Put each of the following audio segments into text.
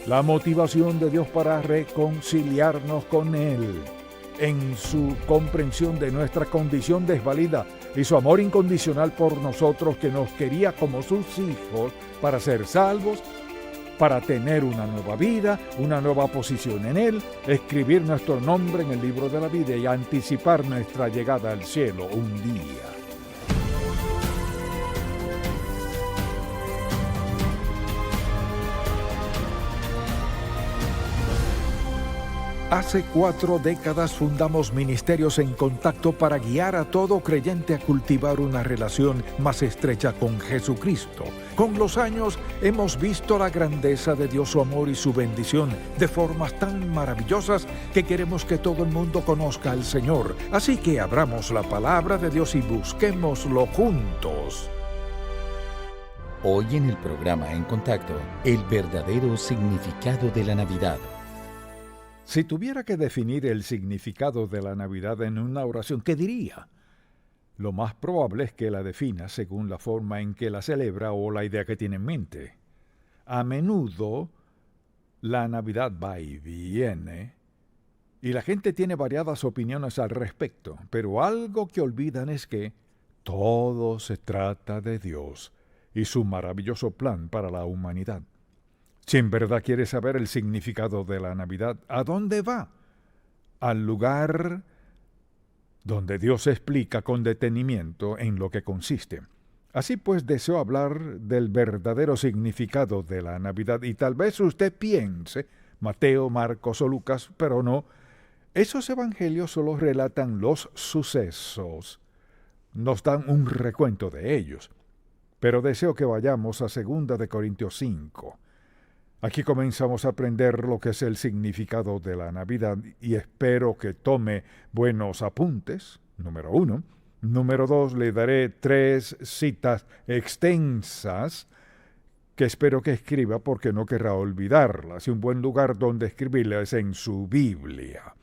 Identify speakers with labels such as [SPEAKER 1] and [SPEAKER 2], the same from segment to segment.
[SPEAKER 1] la motivación de Dios para reconciliarnos con Él, en su comprensión de nuestra condición desvalida y su amor incondicional por nosotros, que nos quería como sus hijos para ser salvos, para tener una nueva vida, una nueva posición en Él, escribir nuestro nombre en el libro de la vida y anticipar nuestra llegada al cielo un día. Hace 4 décadas fundamos Ministerios en Contacto para guiar a todo creyente a cultivar una relación más estrecha con Jesucristo. Con los años hemos visto la grandeza de Dios, su amor y su bendición de formas tan maravillosas que queremos que todo el mundo conozca al Señor. Así que abramos la palabra de Dios y busquémoslo juntos.
[SPEAKER 2] Hoy en el programa En Contacto, el verdadero significado de la Navidad.
[SPEAKER 1] Si tuviera que definir el significado de la Navidad en una oración, ¿qué diría? Lo más probable es que la defina según la forma en que la celebra o la idea que tiene en mente. A menudo, la Navidad va y viene, y la gente tiene variadas opiniones al respecto, pero algo que olvidan es que todo se trata de Dios y su maravilloso plan para la humanidad. Si en verdad quieres saber el significado de la Navidad, ¿a dónde va? Al lugar donde Dios explica con detenimiento en lo que consiste. Así pues, deseo hablar del verdadero significado de la Navidad, y tal vez usted piense, Mateo, Marcos o Lucas, pero no, esos evangelios solo relatan los sucesos, nos dan un recuento de ellos. Pero deseo que vayamos a 2 de Corintios 5. Aquí comenzamos a aprender lo que es el significado de la Navidad y espero que tome buenos apuntes, número 1. Número 2, le daré 3 citas extensas que espero que escriba porque no querrá olvidarlas, y un buen lugar donde escribirlas es en su Biblia.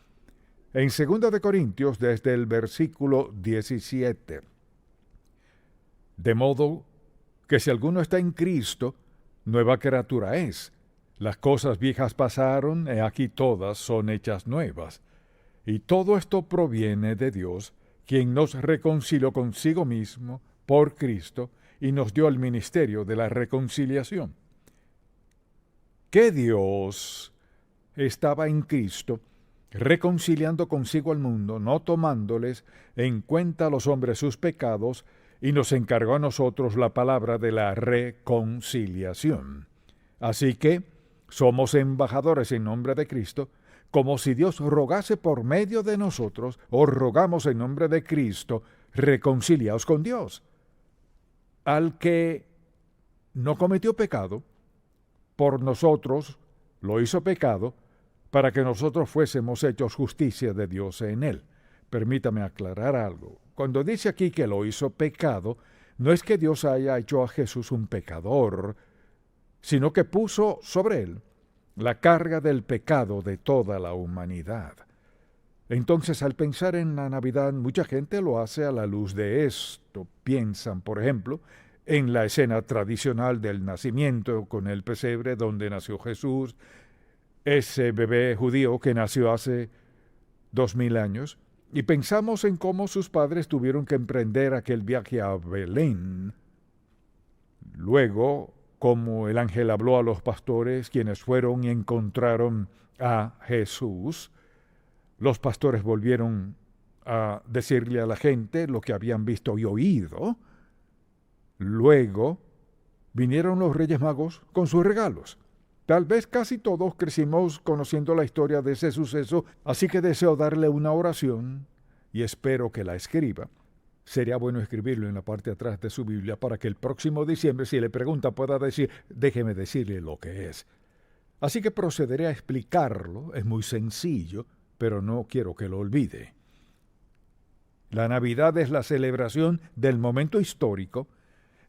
[SPEAKER 1] En 2 de Corintios, desde el versículo 17. De modo que si alguno está en Cristo, nueva criatura es. Las cosas viejas pasaron, y aquí todas son hechas nuevas. Y todo esto proviene de Dios, quien nos reconcilió consigo mismo por Cristo y nos dio el ministerio de la reconciliación. Que Dios estaba en Cristo, reconciliando consigo al mundo, no tomándoles en cuenta a los hombres sus pecados, y nos encargó a nosotros la palabra de la reconciliación. Así que somos embajadores en nombre de Cristo, como si Dios rogase por medio de nosotros, o rogamos en nombre de Cristo, reconciliaos con Dios. Al que no cometió pecado, por nosotros lo hizo pecado, para que nosotros fuésemos hechos justicia de Dios en él. Permítame aclarar algo. Cuando dice aquí que lo hizo pecado, no es que Dios haya hecho a Jesús un pecador, sino que puso sobre él la carga del pecado de toda la humanidad. Entonces, al pensar en la Navidad, mucha gente lo hace a la luz de esto. Piensan, por ejemplo, en la escena tradicional del nacimiento con el pesebre donde nació Jesús, ese bebé judío que nació hace 2000 años, y pensamos en cómo sus padres tuvieron que emprender aquel viaje a Belén. Luego, como el ángel habló a los pastores, quienes fueron y encontraron a Jesús, los pastores volvieron a decirle a la gente lo que habían visto y oído. Luego vinieron los Reyes Magos con sus regalos. Tal vez casi todos crecimos conociendo la historia de ese suceso, así que deseo darle una oración y espero que la escriba. Sería bueno escribirlo en la parte de atrás de su Biblia para que el próximo diciembre, si le pregunta, pueda decir, déjeme decirle lo que es. Así que procederé a explicarlo, es muy sencillo, pero no quiero que lo olvide. La Navidad es la celebración del momento histórico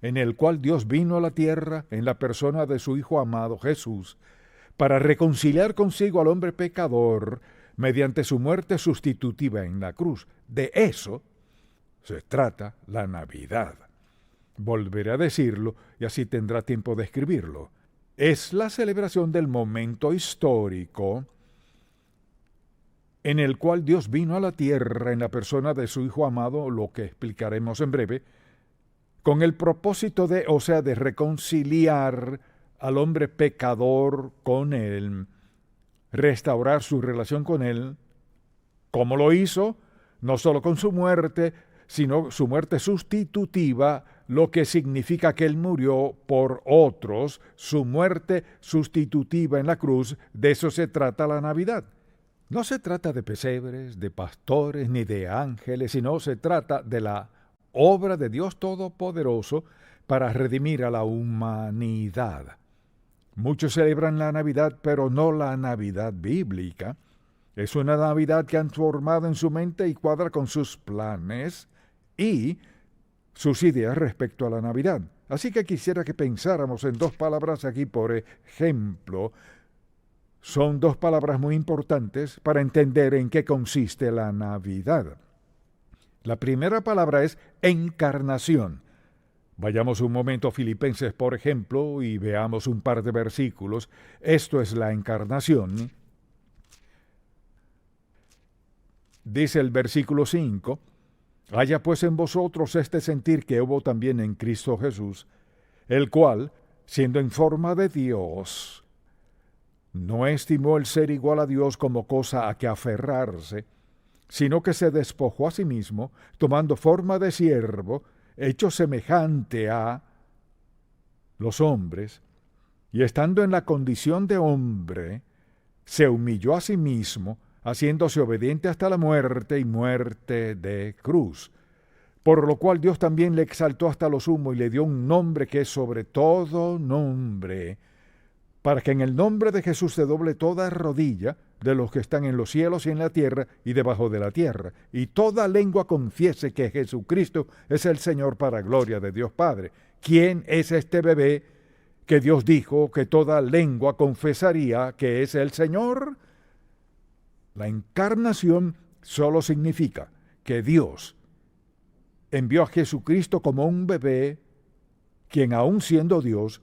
[SPEAKER 1] en el cual Dios vino a la tierra en la persona de su Hijo amado Jesús, para reconciliar consigo al hombre pecador mediante su muerte sustitutiva en la cruz. De eso se trata la Navidad. Volveré a decirlo y así tendrá tiempo de escribirlo. es la celebración del momento histórico en el cual Dios vino a la tierra en la persona de su Hijo amado, lo que explicaremos en breve, con el propósito de reconciliar al hombre pecador con Él, restaurar su relación con Él. ¿Cómo lo hizo? No solo con su muerte, sino su muerte sustitutiva, lo que significa que Él murió por otros, su muerte sustitutiva en la cruz. De eso se trata la Navidad. No se trata de pesebres, de pastores, ni de ángeles, sino se trata de la obra de Dios Todopoderoso para redimir a la humanidad. Muchos celebran la Navidad, pero no la Navidad bíblica. Es una Navidad que han formado en su mente y cuadra con sus planes y sus ideas respecto a la Navidad. Así que quisiera que pensáramos en dos palabras aquí, por ejemplo. Son dos palabras muy importantes para entender en qué consiste la Navidad. La primera palabra es encarnación. Vayamos un momento a Filipenses, por ejemplo, y veamos un par de versículos. Esto es la encarnación. Dice el versículo 5, haya pues en vosotros este sentir que hubo también en Cristo Jesús, el cual, siendo en forma de Dios, no estimó el ser igual a Dios como cosa a que aferrarse, sino que se despojó a sí mismo, tomando forma de siervo, hecho semejante a los hombres, y estando en la condición de hombre, se humilló a sí mismo, haciéndose obediente hasta la muerte y muerte de cruz. Por lo cual Dios también le exaltó hasta lo sumo y le dio un nombre que es sobre todo nombre, para que en el nombre de Jesús se doble toda rodilla de los que están en los cielos y en la tierra y debajo de la tierra, y toda lengua confiese que Jesucristo es el Señor para gloria de Dios Padre. ¿Quién es este bebé que Dios dijo que toda lengua confesaría que es el Señor? La encarnación solo significa que Dios envió a Jesucristo como un bebé, quien aun siendo Dios,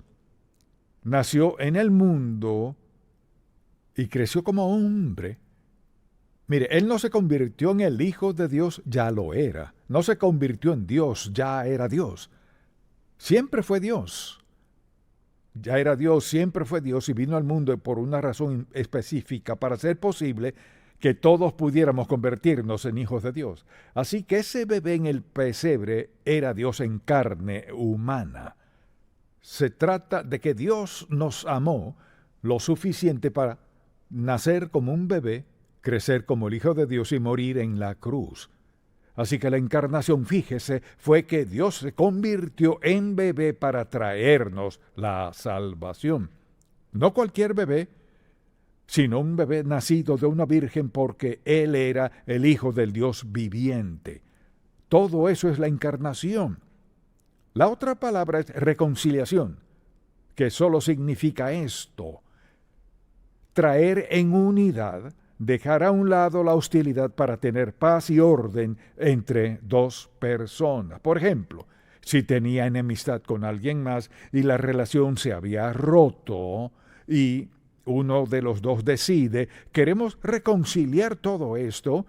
[SPEAKER 1] nació en el mundo y creció como hombre. Mire, Él no se convirtió en el Hijo de Dios, ya lo era. No se convirtió en Dios, ya era Dios. Siempre fue Dios. Ya era Dios, siempre fue Dios y vino al mundo por una razón específica para hacer posible que todos pudiéramos convertirnos en hijos de Dios. Así que ese bebé en el pesebre era Dios en carne humana. Se trata de que Dios nos amó lo suficiente para nacer como un bebé, crecer como el Hijo de Dios y morir en la cruz. Así que la encarnación, fíjese, fue que Dios se convirtió en bebé para traernos la salvación. No cualquier bebé, sino un bebé nacido de una virgen porque Él era el Hijo del Dios viviente. Todo eso es la encarnación. La otra palabra es reconciliación, que solo significa esto: traer en unidad, dejar a un lado la hostilidad para tener paz y orden entre dos personas. Por ejemplo, si tenía enemistad con alguien más y la relación se había roto y uno de los dos decide, queremos reconciliar todo esto,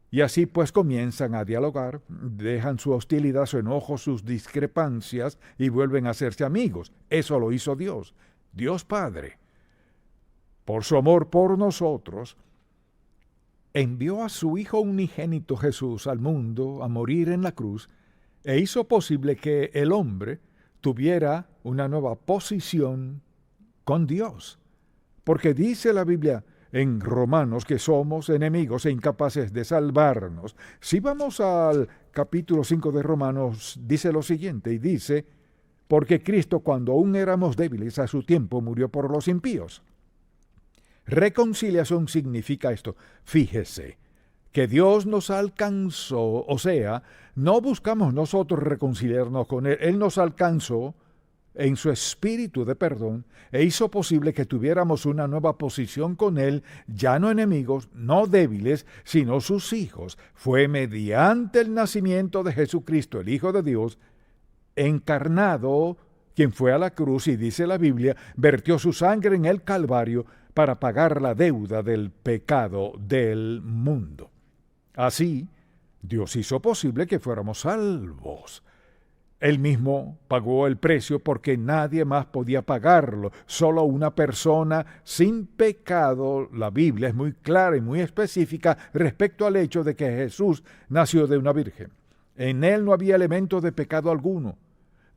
[SPEAKER 1] y así pues comienzan a dialogar, dejan su hostilidad, su enojo, sus discrepancias y vuelven a hacerse amigos. Eso lo hizo Dios, Dios Padre. Por su amor por nosotros, envió a su Hijo unigénito Jesús al mundo a morir en la cruz e hizo posible que el hombre tuviera una nueva posición con Dios. Porque dice la Biblia en Romanos que somos enemigos e incapaces de salvarnos. Si vamos al capítulo 5 de Romanos, dice lo siguiente, y dice: porque Cristo, cuando aún éramos débiles, a su tiempo murió por los impíos. Reconciliación significa esto. Fíjese, que Dios nos alcanzó, o sea, no buscamos nosotros reconciliarnos con Él, Él nos alcanzó en su espíritu de perdón e hizo posible que tuviéramos una nueva posición con Él, ya no enemigos, no débiles, sino sus hijos. Fue mediante el nacimiento de Jesucristo, el Hijo de Dios, encarnado, quien fue a la cruz y, dice la Biblia, vertió su sangre en el Calvario para pagar la deuda del pecado del mundo. Así, Dios hizo posible que fuéramos salvos. Él mismo pagó el precio porque nadie más podía pagarlo. Solo una persona sin pecado. La Biblia es muy clara y muy específica respecto al hecho de que Jesús nació de una virgen. En él no había elemento de pecado alguno.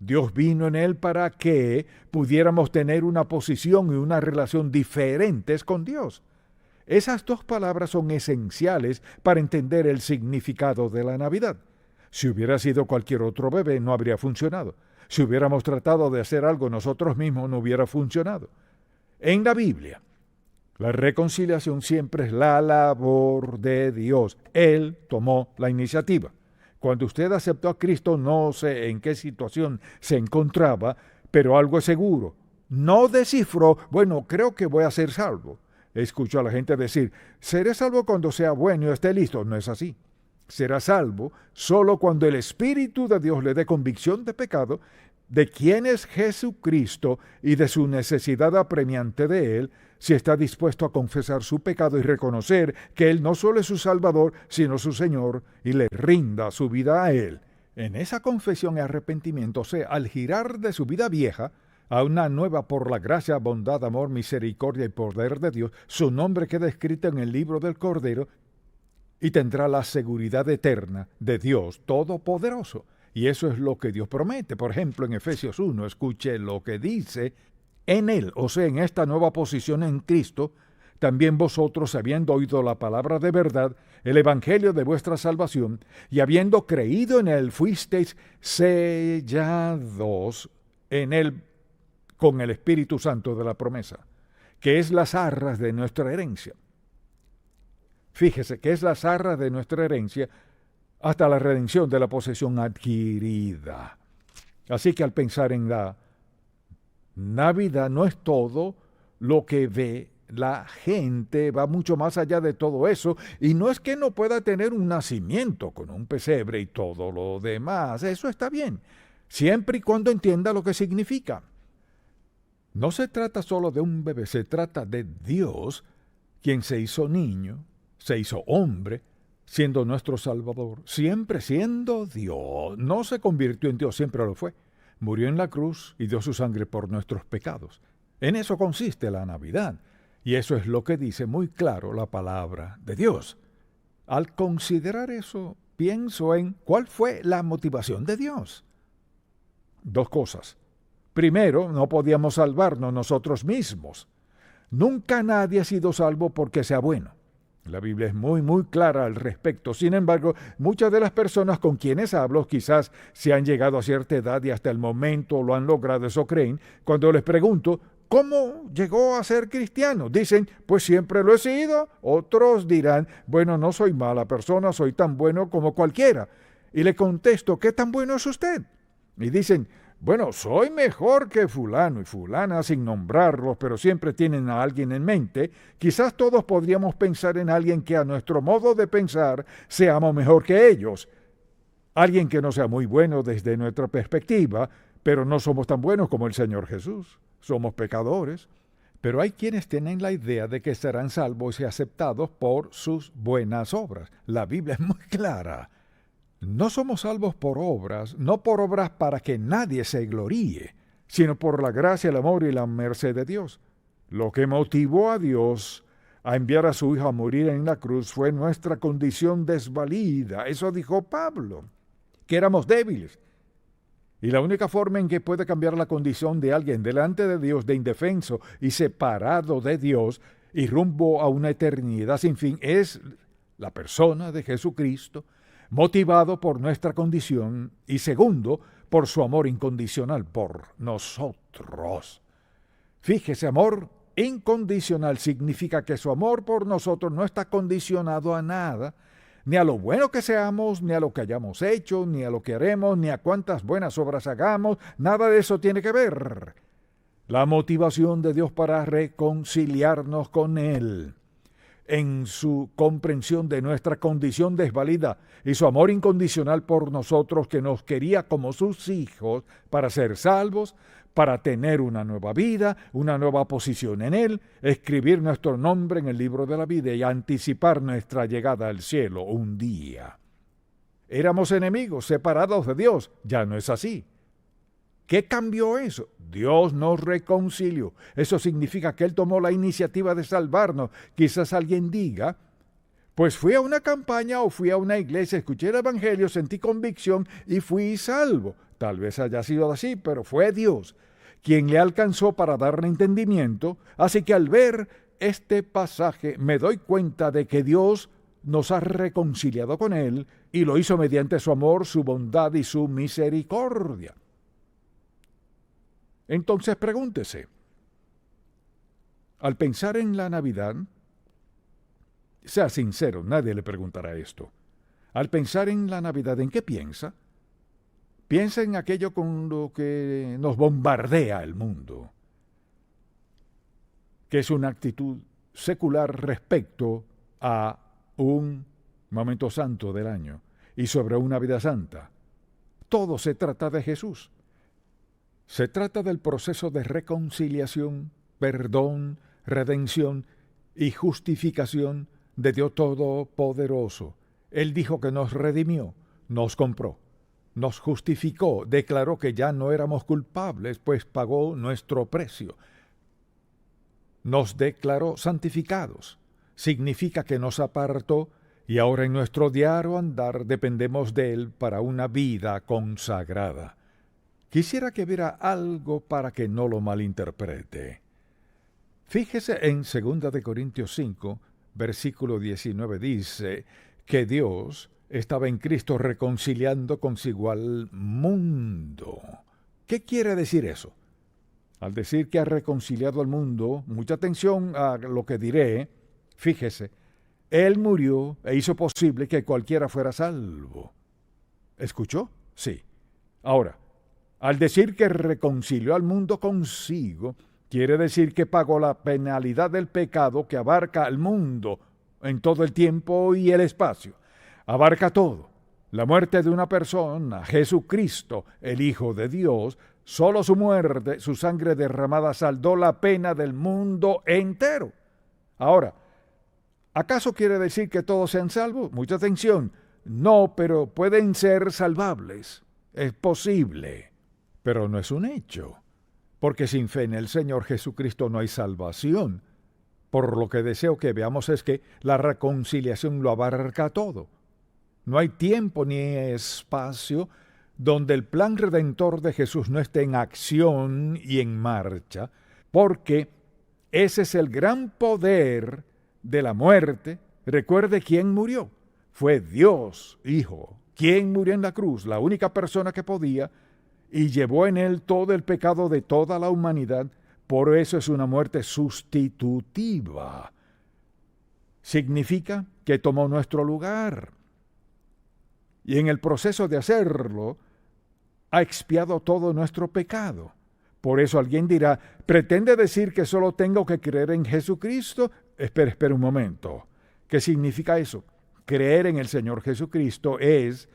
[SPEAKER 1] Dios vino en él para que pudiéramos tener una posición y una relación diferentes con Dios. Esas dos palabras son esenciales para entender el significado de la Navidad. Si hubiera sido cualquier otro bebé, no habría funcionado. Si hubiéramos tratado de hacer algo nosotros mismos, no hubiera funcionado. En la Biblia, la reconciliación siempre es la labor de Dios. Él tomó la iniciativa. Cuando usted aceptó a Cristo, no sé en qué situación se encontraba, pero algo es seguro. No descifró, bueno, creo que voy a ser salvo. Escucho a la gente decir, seré salvo cuando sea bueno y esté listo. No es así. Será salvo solo cuando el Espíritu de Dios le dé convicción de pecado, de quién es Jesucristo y de su necesidad apremiante de Él, si está dispuesto a confesar su pecado y reconocer que Él no solo es su Salvador, sino su Señor, y le rinda su vida a Él. En esa confesión y arrepentimiento, al girar de su vida vieja a una nueva por la gracia, bondad, amor, misericordia y poder de Dios, su nombre queda escrito en el libro del Cordero, y tendrá la seguridad eterna de Dios Todopoderoso. Y eso es lo que Dios promete. Por ejemplo, en Efesios 1, escuche lo que dice, en Él, o sea, en esta nueva posición en Cristo, también vosotros, habiendo oído la palabra de verdad, el evangelio de vuestra salvación, y habiendo creído en Él, fuisteis sellados en Él con el Espíritu Santo de la promesa, que es las arras de nuestra herencia. Fíjese que es las arras de nuestra herencia hasta la redención de la posesión adquirida. Así que al pensar en la Navidad no es todo lo que ve la gente, va mucho más allá de todo eso, y no es que no pueda tener un nacimiento con un pesebre y todo lo demás, eso está bien, siempre y cuando entienda lo que significa. No se trata solo de un bebé, se trata de Dios, quien se hizo niño, se hizo hombre, siendo nuestro Salvador, siempre siendo Dios. No se convirtió en Dios, siempre lo fue. Murió en la cruz y dio su sangre por nuestros pecados. En eso consiste la Navidad, y eso es lo que dice muy claro la palabra de Dios. Al considerar eso, pienso en cuál fue la motivación de Dios. Dos cosas. Primero, no podíamos salvarnos nosotros mismos. Nunca nadie ha sido salvo porque sea bueno. La Biblia es muy clara al respecto. Sin embargo, muchas de las personas con quienes hablo quizás se han llegado a cierta edad y hasta el momento lo han logrado, eso creen. Cuando les pregunto, ¿cómo llegó a ser cristiano? Dicen, pues siempre lo he sido. Otros dirán, bueno, no soy mala persona, soy tan bueno como cualquiera. Y le contesto, ¿qué tan bueno es usted? Y dicen, bueno, soy mejor que fulano y fulana, sin nombrarlos, pero siempre tienen a alguien en mente. Quizás todos podríamos pensar en alguien que a nuestro modo de pensar seamos mejor que ellos. Alguien que no sea muy bueno desde nuestra perspectiva, pero no somos tan buenos como el Señor Jesús. Somos pecadores. Pero hay quienes tienen la idea de que serán salvos y aceptados por sus buenas obras. La Biblia es muy clara. No somos salvos por obras, no por obras para que nadie se gloríe, sino por la gracia, el amor y la merced de Dios. Lo que motivó a Dios a enviar a su Hijo a morir en la cruz fue nuestra condición desvalida. Eso dijo Pablo, que éramos débiles. Y la única forma en que puede cambiar la condición de alguien delante de Dios, de indefenso y separado de Dios, y rumbo a una eternidad sin fin, es la persona de Jesucristo, motivado por nuestra condición y segundo, por su amor incondicional por nosotros. Fíjese, amor incondicional significa que su amor por nosotros no está condicionado a nada, ni a lo bueno que seamos, ni a lo que hayamos hecho, ni a lo que haremos, ni a cuántas buenas obras hagamos, nada de eso tiene que ver. La motivación de Dios para reconciliarnos con Él en su comprensión de nuestra condición desvalida y su amor incondicional por nosotros, que nos quería como sus hijos para ser salvos, para tener una nueva vida, una nueva posición en Él, escribir nuestro nombre en el libro de la vida y anticipar nuestra llegada al cielo un día. Éramos enemigos, separados de Dios. Ya no es así. ¿Qué cambió eso? Dios nos reconcilió. Eso significa que Él tomó la iniciativa de salvarnos. Quizás alguien diga, pues fui a una campaña o fui a una iglesia, escuché el evangelio, sentí convicción y fui salvo. Tal vez haya sido así, pero fue Dios quien le alcanzó para darle entendimiento. Así que al ver este pasaje me doy cuenta de que Dios nos ha reconciliado con Él y lo hizo mediante su amor, su bondad y su misericordia. Entonces pregúntese, al pensar en la Navidad, sea sincero, nadie le preguntará esto. Al pensar en la Navidad, ¿en qué piensa? Piensa en aquello con lo que nos bombardea el mundo, que es una actitud secular respecto a un momento santo del año y sobre una vida santa. Todo se trata de Jesús. Se trata del proceso de reconciliación, perdón, redención y justificación de Dios Todopoderoso. Él dijo que nos redimió, nos compró, nos justificó, declaró que ya no éramos culpables, pues pagó nuestro precio. Nos declaró santificados. Significa que nos apartó y ahora en nuestro diario andar dependemos de Él para una vida consagrada. Quisiera que viera algo para que no lo malinterprete. Fíjese en 2 Corintios 5, versículo 19, dice que Dios estaba en Cristo reconciliando consigo al mundo. ¿Qué quiere decir eso? Al decir que ha reconciliado al mundo, mucha atención a lo que diré, fíjese, Él murió e hizo posible que cualquiera fuera salvo. ¿Escuchó? Sí. Ahora, al decir que reconcilió al mundo consigo, quiere decir que pagó la penalidad del pecado que abarca al mundo en todo el tiempo y el espacio. Abarca todo. La muerte de una persona, Jesucristo, el Hijo de Dios, solo su muerte, su sangre derramada saldó la pena del mundo entero. Ahora, ¿acaso quiere decir que todos sean salvos? Mucha atención. No, pero pueden ser salvables. Es posible. Pero no es un hecho, porque sin fe en el Señor Jesucristo no hay salvación. Por lo que deseo que veamos es que la reconciliación lo abarca todo. No hay tiempo ni espacio donde el plan redentor de Jesús no esté en acción y en marcha, porque ese es el gran poder de la muerte. Recuerde quién murió. Fue Dios, Hijo, quien murió en la cruz, la única persona que podía, y llevó en él todo el pecado de toda la humanidad. Por eso es una muerte sustitutiva. Significa que tomó nuestro lugar. Y en el proceso de hacerlo, ha expiado todo nuestro pecado. Por eso alguien dirá, ¿pretende decir que solo tengo que creer en Jesucristo? Espera un momento. ¿Qué significa eso? Creer en el Señor Jesucristo es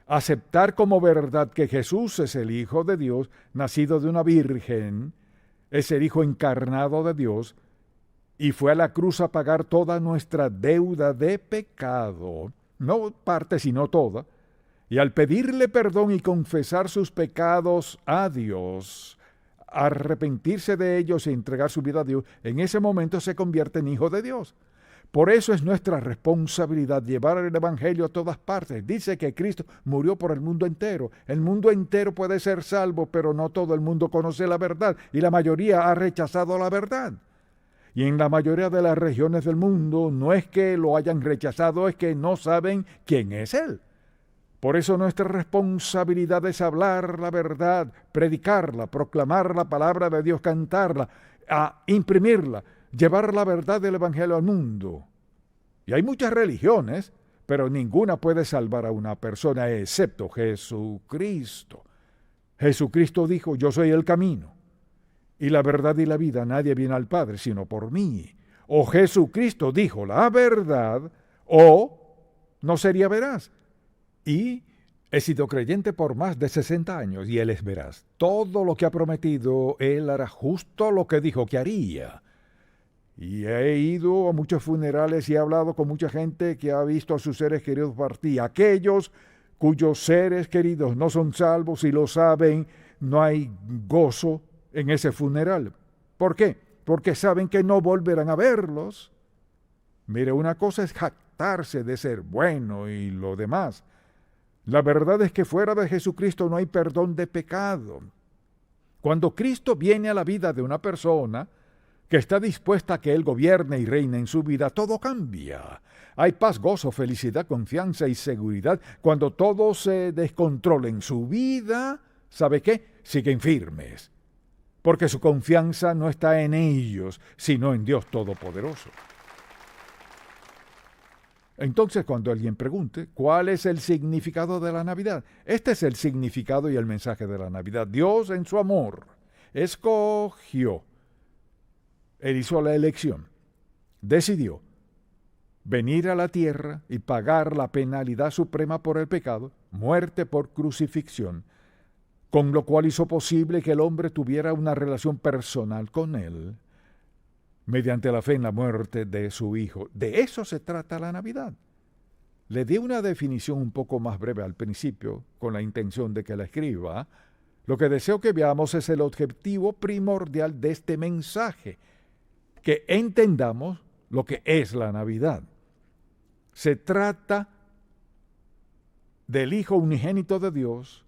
[SPEAKER 1] aceptar como verdad que Jesús es el Hijo de Dios, nacido de una virgen, es el Hijo encarnado de Dios, y fue a la cruz a pagar toda nuestra deuda de pecado, no parte sino toda, y al pedirle perdón y confesar sus pecados a Dios, arrepentirse de ellos y entregar su vida a Dios, en ese momento se convierte en Hijo de Dios. Por eso es nuestra responsabilidad llevar el Evangelio a todas partes. Dice que Cristo murió por el mundo entero. El mundo entero puede ser salvo, pero no todo el mundo conoce la verdad, y la mayoría ha rechazado la verdad. Y en la mayoría de las regiones del mundo no es que lo hayan rechazado, es que no saben quién es Él. Por eso nuestra responsabilidad es hablar la verdad, predicarla, proclamar la palabra de Dios, cantarla, imprimirla, llevar la verdad del Evangelio al mundo. Y hay muchas religiones, pero ninguna puede salvar a una persona excepto Jesucristo. Jesucristo dijo, yo soy el camino y la verdad y la vida. Nadie viene al Padre sino por mí. o Jesucristo dijo la verdad, o no sería veraz. Y he sido creyente por más de 60 años y Él es veraz. Todo lo que ha prometido, Él hará justo lo que dijo que haría. Y he ido a muchos funerales y he hablado con mucha gente que ha visto a sus seres queridos partir. Aquellos cuyos seres queridos no son salvos y lo saben, no hay gozo en ese funeral. ¿Por qué? Porque saben que no volverán a verlos. Mire, una cosa es jactarse de ser bueno y lo demás. La verdad es que fuera de Jesucristo no hay perdón de pecado. Cuando Cristo viene a la vida de una persona que está dispuesta a que Él gobierne y reine en su vida, todo cambia. Hay paz, gozo, felicidad, confianza y seguridad. Cuando todo se descontrola en su vida, ¿sabe qué? Siguen firmes, porque su confianza no está en ellos, sino en Dios Todopoderoso. Entonces, cuando alguien pregunte, ¿cuál es el significado de la Navidad? Este es el significado y el mensaje de la Navidad. Dios, en su amor, escogió. Él hizo la elección. Decidió venir a la tierra y pagar la penalidad suprema por el pecado, muerte por crucifixión, con lo cual hizo posible que el hombre tuviera una relación personal con Él, mediante la fe en la muerte de su Hijo. De eso se trata la Navidad. Le di una definición un poco más breve al principio, con la intención de que la escriba. Lo que deseo que veamos es el objetivo primordial de este mensaje, que entendamos lo que es la Navidad. Se trata del Hijo unigénito de Dios,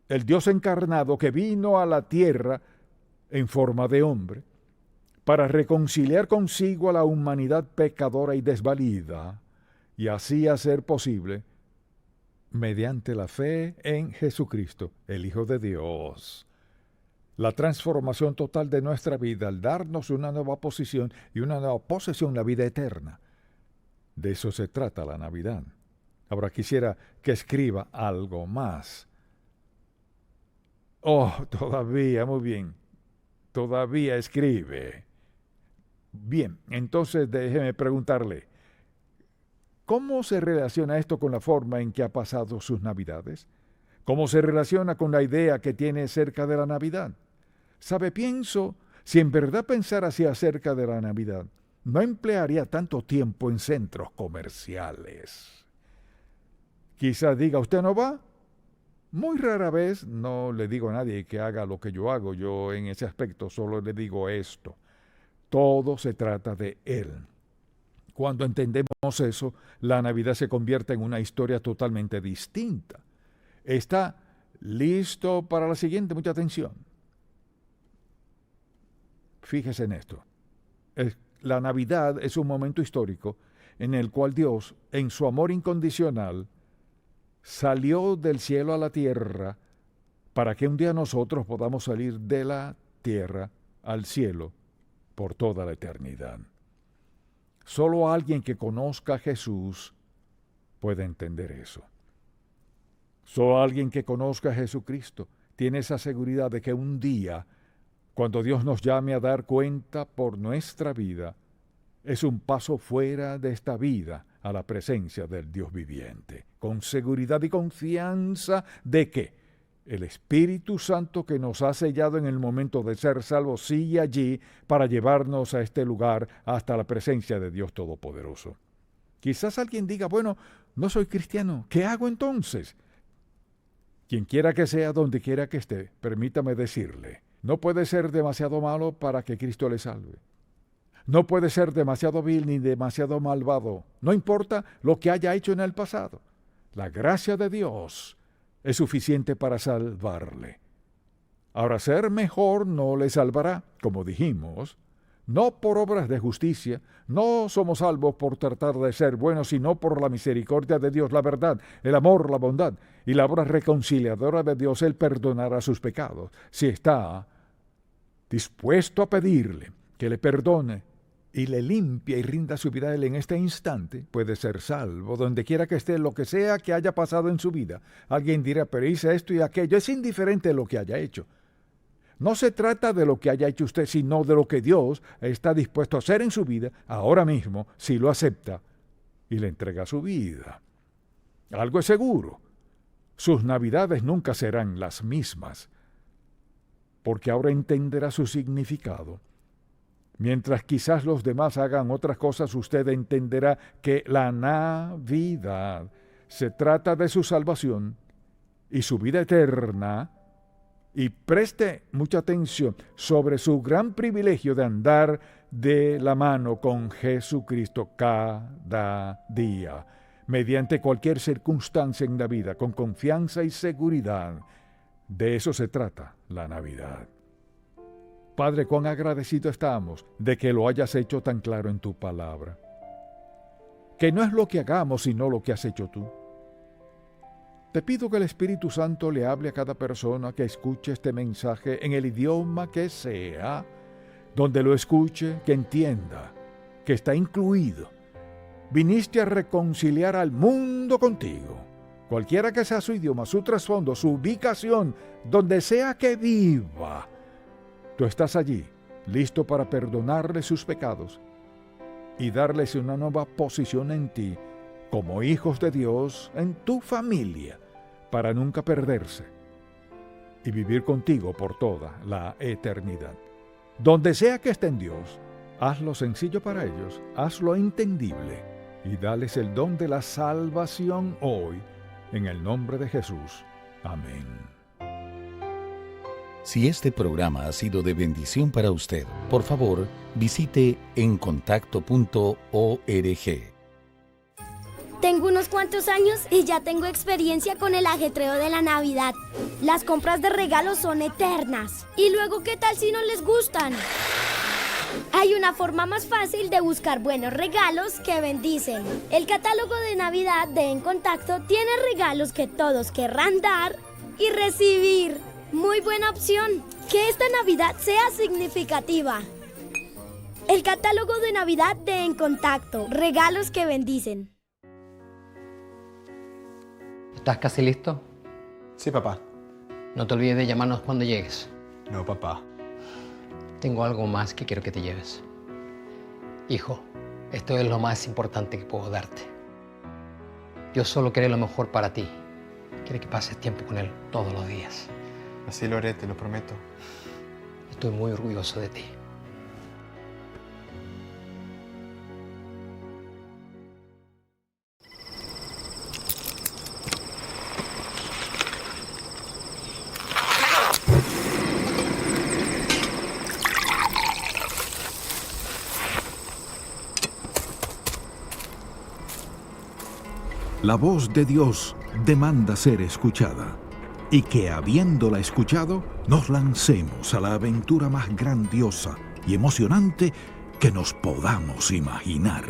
[SPEAKER 1] el Dios encarnado que vino a la tierra en forma de hombre, para reconciliar consigo a la humanidad pecadora y desvalida, y así hacer posible, mediante la fe en Jesucristo, el Hijo de Dios, la transformación total de nuestra vida al darnos una nueva posición y una nueva posesión, la vida eterna. De eso se trata la Navidad. Ahora quisiera que escriba algo más. Todavía, muy bien. Todavía escribe. Bien, entonces déjeme preguntarle, ¿cómo se relaciona esto con la forma en que ha pasado sus Navidades? ¿Cómo se relaciona con la idea que tiene acerca de la Navidad? ¿Sabe? Pienso, si en verdad pensara así acerca de la Navidad, no emplearía tanto tiempo en centros comerciales. Quizás diga, ¿usted no va? Muy rara vez no le digo a nadie que haga lo que yo hago. Yo en ese aspecto solo le digo esto. Todo se trata de Él. Cuando entendemos eso, la Navidad se convierte en una historia totalmente distinta. ¿Está listo para la siguiente? Mucha atención. Fíjese en esto. La Navidad es un momento histórico en el cual Dios, en su amor incondicional, salió del cielo a la tierra para que un día nosotros podamos salir de la tierra al cielo por toda la eternidad. Solo alguien que conozca a Jesús puede entender eso. Solo alguien que conozca a Jesucristo tiene esa seguridad de que un día, cuando Dios nos llame a dar cuenta por nuestra vida, es un paso fuera de esta vida a la presencia del Dios viviente, con seguridad y confianza de que el Espíritu Santo que nos ha sellado en el momento de ser salvos sigue allí para llevarnos a este lugar hasta la presencia de Dios Todopoderoso. Quizás alguien diga, bueno, no soy cristiano, ¿qué hago entonces? Quien quiera que sea, donde quiera que esté, permítame decirle, no puede ser demasiado malo para que Cristo le salve. No puede ser demasiado vil ni demasiado malvado. No importa lo que haya hecho en el pasado. La gracia de Dios es suficiente para salvarle. Ahora, ser mejor no le salvará, como dijimos, no por obras de justicia. No somos salvos por tratar de ser buenos, sino por la misericordia de Dios, la verdad, el amor, la bondad y la obra reconciliadora de Dios. Él perdonará sus pecados si está dispuesto a pedirle que le perdone y le limpie y rinda su vida a Él en este instante. Puede ser salvo donde quiera que esté, lo que sea que haya pasado en su vida. Alguien dirá, pero hice esto y aquello. Es indiferente lo que haya hecho. No se trata de lo que haya hecho usted, sino de lo que Dios está dispuesto a hacer en su vida ahora mismo, si lo acepta y le entrega su vida. Algo es seguro, sus navidades nunca serán las mismas, porque ahora entenderá su significado. Mientras quizás los demás hagan otras cosas, usted entenderá que la Navidad se trata de su salvación y su vida eterna, y preste mucha atención sobre su gran privilegio de andar de la mano con Jesucristo cada día, mediante cualquier circunstancia en la vida, con confianza y seguridad. De eso se trata la Navidad. Padre, cuán agradecido estamos de que lo hayas hecho tan claro en tu palabra. Que no es lo que hagamos, sino lo que has hecho tú. Te pido que el Espíritu Santo le hable a cada persona que escuche este mensaje en el idioma que sea, donde lo escuche, que entienda, que está incluido. Viniste a reconciliar al mundo contigo. Cualquiera que sea su idioma, su trasfondo, su ubicación, donde sea que viva, tú estás allí, listo para perdonarle sus pecados y darles una nueva posición en ti, como hijos de Dios, en tu familia, para nunca perderse y vivir contigo por toda la eternidad. Donde sea que estén Dios, hazlo sencillo para ellos, hazlo entendible y dales el don de la salvación hoy, en el nombre de Jesús. Amén.
[SPEAKER 2] Si este programa ha sido de bendición para usted, por favor, visite encontacto.org.
[SPEAKER 3] Tengo unos cuantos años y ya tengo experiencia con el ajetreo de la Navidad. Las compras de regalos son eternas. ¿Y luego qué tal si no les gustan? Hay una forma más fácil de buscar buenos regalos que bendicen. El catálogo de Navidad de En Contacto tiene regalos que todos querrán dar y recibir. Muy buena opción. Que esta Navidad sea significativa. El catálogo de Navidad de En Contacto. Regalos que bendicen.
[SPEAKER 4] ¿Estás casi listo?
[SPEAKER 5] Sí, papá.
[SPEAKER 4] No te olvides de llamarnos cuando llegues.
[SPEAKER 5] No, papá.
[SPEAKER 4] Tengo algo más que quiero que te lleves. Hijo, esto es lo más importante que puedo darte. Dios solo quiere lo mejor para ti. Quiere que pases tiempo con Él todos los días.
[SPEAKER 5] Así lo haré, te lo prometo.
[SPEAKER 4] Estoy muy orgulloso de ti.
[SPEAKER 6] La voz de Dios demanda ser escuchada, y que habiéndola escuchado, nos lancemos a la aventura más grandiosa y emocionante que nos podamos imaginar.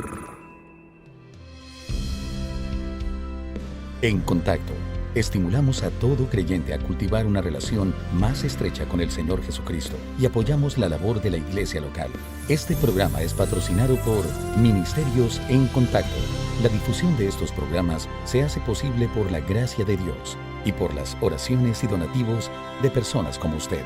[SPEAKER 2] En Contacto, estimulamos a todo creyente a cultivar una relación más estrecha con el Señor Jesucristo y apoyamos la labor de la iglesia local. Este programa es patrocinado por Ministerios En Contacto. La difusión de estos programas se hace posible por la gracia de Dios y por las oraciones y donativos de personas como usted.